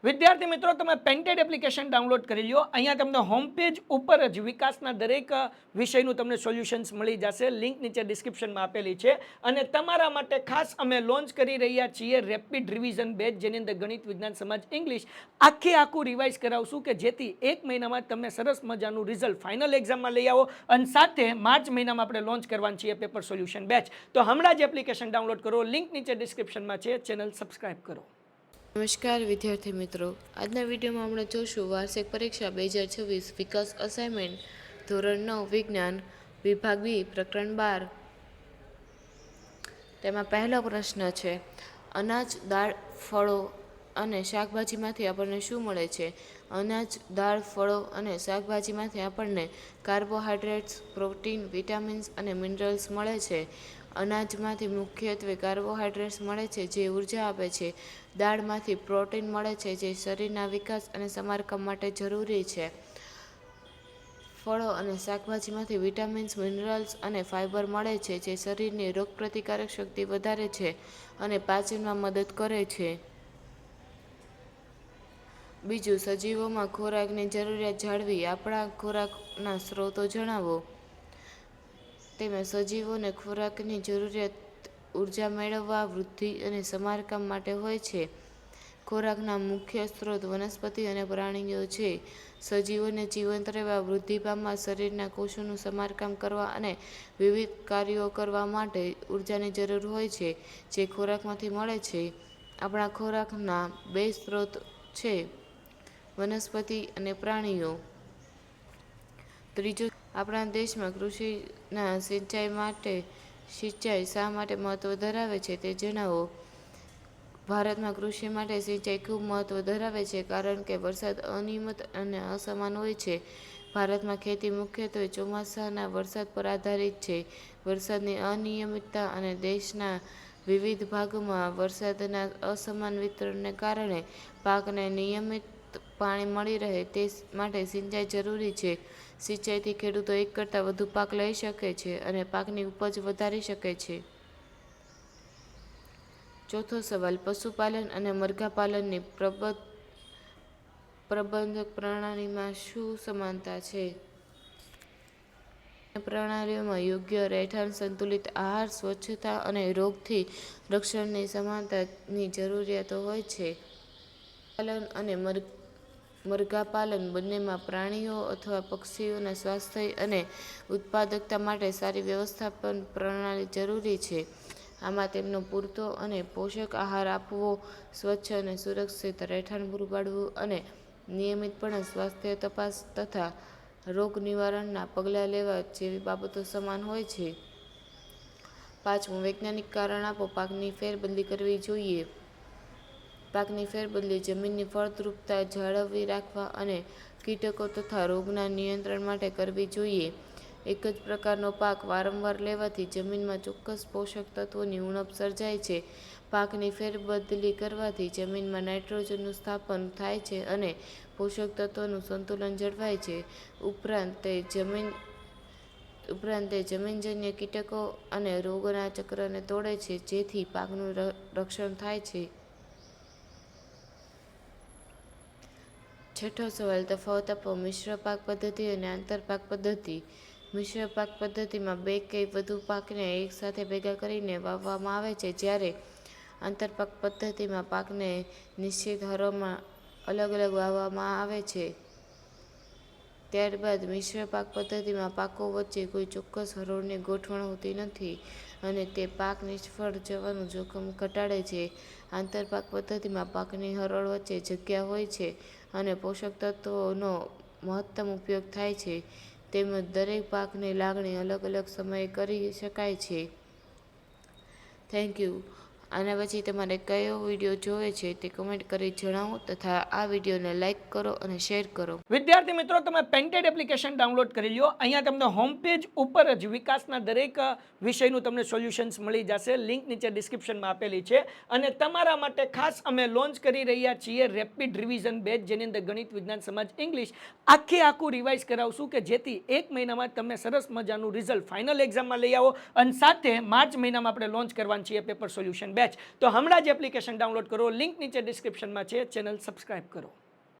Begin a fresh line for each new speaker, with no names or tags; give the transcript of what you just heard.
વિદ્યાર્થી મિત્રો, તમે પેન્ટેડ એપ્લિકેશન ડાઉનલોડ કરી લ્યો. અહીંયા તમને હોમ પેજ ઉપર જ વિકાસના દરેક વિષયનું તમને સોલ્યુશન્સ મળી જશે. લિંક નીચે ડિસ્ક્રિપ્શનમાં આપેલી છે. અને તમારા માટે ખાસ અમે લોન્ચ કરી રહ્યા છીએ રેપિડ રિવિઝન બેચ, જેની અંદર ગણિત, વિજ્ઞાન, સમાજ, ઇંગ્લિશ આખું રિવાઇઝ કરાવશું કે જેથી એક મહિનામાં તમને સરસ મજાનું રિઝલ્ટ ફાઇનલ એક્ઝામમાં લઈ આવો. અને સાથે માર્ચ મહિનામાં આપણે લોન્ચ કરવાની છીએ પેપર સોલ્યુશન બેચ. તો હમણાં જ એપ્લિકેશન ડાઉનલોડ કરો. લિંક નીચે ડિસ્ક્રિપ્શનમાં છે. ચેનલ સબસ્ક્રાઇબ કરો.
નમસ્કાર વિદ્યાર્થી મિત્રો, આજના વિડીયોમાં આપણે જોશું વાર્ષિક પરીક્ષા 2026 વિકાસ અસાઇનમેન્ટ ધોરણ 9 વિજ્ઞાન વિભાગ બી પ્રકરણ 12. તેમાં પહેલો પ્રશ્ન છે, અનાજ, દાળ, ફળો અને શાકભાજીમાંથી આપણને શું મળે છે? અનાજ, દાળ, ફળો અને શાકભાજીમાંથી આપણને કાર્બોહાઈડ્રેટ્સ, પ્રોટીન, વિટામિન્સ અને મિનરલ્સ મળે છે. અનાજમાંથી મુખ્યત્વે કાર્બોહાઈડ્રેટ્સ મળે છે જે ઉર્જા આપે છે. દાળમાંથી પ્રોટીન મળે છે જે શરીરના વિકાસ અને સમારકામ માટે જરૂરી છે. ફળો અને શાકભાજીમાંથી વિટામિન્સ, મિનરલ્સ અને ફાઇબર મળે છે જે શરીરની રોગપ્રતિકારક શક્તિ વધારે છે અને પાચનમાં મદદ કરે છે. બીજું, સજીવોમાં ખોરાકની જરૂરિયાત જાળવી. આપણા ખોરાકના સ્ત્રોતો જણાવો. તેમાં સજીવોને ખોરાકની જરૂરિયાત ઉર્જા મેળવવા, વૃદ્ધિ અને સમારકામ માટે હોય છે. ખોરાકના મુખ્ય સ્ત્રોત વનસ્પતિ અને પ્રાણીઓ છે. સજીવોને જીવંત રહેવા, વૃદ્ધિ પામવા, શરીરના કોષોનું સમારકામ કરવા અને વિવિધ કાર્યો કરવા માટે ઉર્જાની જરૂર હોય છે જે ખોરાકમાંથી મળે છે. આપણા ખોરાકના બે સ્ત્રોત છે, વનસ્પતિ અને પ્રાણીઓ. ત્રીજો, આપણા દેશમાં કૃષિના સિંચાઈ શા માટે મહત્વ ધરાવે છે તે જણાવો. ભારતમાં કૃષિ માટે સિંચાઈ ખૂબ મહત્વ ધરાવે છે કારણ કે વરસાદ અનિયમિત અને અસમાન હોય છે. ભારતમાં ખેતી મુખ્યત્વે ચોમાસાના વરસાદ પર આધારિત છે. વરસાદની અનિયમિતતા અને દેશના વિવિધ ભાગોમાં વરસાદના અસમાન વિતરણને કારણે પાકને નિયમિત પાણી મળી રહે તે માટે સિંચાઈ જરૂરી છે. સિંચાઈથી ખેડૂતો એક કરતાં વધુ પાક લઈ શકે છે અને પાકની ઉપજ વધારી શકે છે. ચોથો સવાલ, પશુપાલન અને મરઘાપાલનની પ્રબંધક પ્રણાલીમાં શું સમાનતા છે? બંને પ્રણાલીઓમાં યોગ્ય રહેઠાણ, સંતુલિત આહાર, સ્વચ્છતા અને રોગથી રક્ષણની સમાનતાની જરૂરિયાતો હોય છે. પશુપાલન અને મરઘાપાલન બંનેમાં પ્રાણીઓ અથવા પક્ષીઓના સ્વાસ્થ્ય અને ઉત્પાદકતા માટે સારી વ્યવસ્થાપન પ્રણાલી જરૂરી છે. આમાં તેમનો પૂરતો અને પોષક આહાર આપવો, સ્વચ્છ અને સુરક્ષિત રહેઠાણ પૂરું પાડવું અને નિયમિતપણે સ્વાસ્થ્ય તપાસ તથા રોગ નિવારણના પગલાં લેવા જેવી બાબતો સમાન હોય છે. પાંચમું, વૈજ્ઞાનિક કારણ આપો. પાકની ફેરબદલી કરવી જોઈએ. પાકની ફેરબદલી જમીનની ફળદ્રુપતા જાળવી રાખવા અને કીટકો તથા રોગના નિયંત્રણ માટે કરવી જોઈએ. એક જ પ્રકારનો પાક વારંવાર લેવાથી જમીનમાં ચોક્કસ પોષક તત્વોની ઉણપ સર્જાય છે. પાકની ફેરબદલી કરવાથી જમીનમાં નાઇટ્રોજનનું સ્થાપન થાય છે અને પોષક તત્વોનું સંતુલન જળવાય છે. ઉપરાંત તે જમીનજન્ય કીટકો અને રોગોના ચક્રને તોડે છે જેથી પાકનું રક્ષણ થાય છે. છઠ્ઠો સવાલ, તફાવત આપો. મિશ્ર પાક પદ્ધતિ અને આંતરપાક પદ્ધતિ. મિશ્ર પાક પદ્ધતિમાં બે કે વધુ પાકને એકસાથે ભેગા કરીને વાવવામાં આવે છે, જ્યારે આંતરપાક પદ્ધતિમાં પાકને નિશ્ચિત હરોળમાં અલગ-અલગ વાવવામાં આવે છે. ત્યારબાદ મિશ્ર પાક પદ્ધતિમાં પાકો વચ્ચે કોઈ ચોક્કસ હરોળની ગોઠવણ હોતી નથી અને તે પાક નિષ્ફળ જવાનું જોખમ ઘટાડે છે. આંતરપાક પદ્ધતિમાં પાકની હરોળ વચ્ચે જગ્યા હોય છે અને પોષક તત્વોનો મહત્તમ ઉપયોગ થાય છે, તેમજ દરેક પાકની લાગણી અલગ-અલગ સમયે કરી શકાય છે. Thank you. આના પછી તમારે કયો વિડીયો જોવે છે તે કમેન્ટ કરી જણાવો તથા આ વિડીયોને લાઇક કરો અને શેર કરો.
વિદ્યાર્થી મિત્રો, તમે પેન્ટેડ એપ્લિકેશન ડાઉનલોડ કરી લ્યો. અહીંયા તમને હોમ પેજ ઉપર જ વિકાસના દરેક વિષયનું તમને સોલ્યુશન્સ મળી જશે. લિંક નીચે ડિસ્ક્રિપ્શનમાં આપેલી છે. અને તમારા માટે ખાસ અમે લોન્ચ કરી રહ્યા છીએ રેપિડ રિવિઝન બેચ, જેની અંદર ગણિત, વિજ્ઞાન, સમાજ, ઇંગ્લિશ આખું રિવાઇઝ કરાવશું કે જેથી એક મહિનામાં તમે સરસ મજાનું રિઝલ્ટ ફાઇનલ એક્ઝામમાં લઈ આવો. અને સાથે માર્ચ મહિનામાં આપણે લોન્ચ કરવાની છીએ પેપર સોલ્યુશન બેચ. સ્ક્રેચ. તો હમણાં જ એપ્લિકેશન ડાઉનલોડ કરો, લિંક નીચે ડિસ્ક્રિપ્શનમાં છે. ચેનલ સબસ્ક્રાઇબ કરો.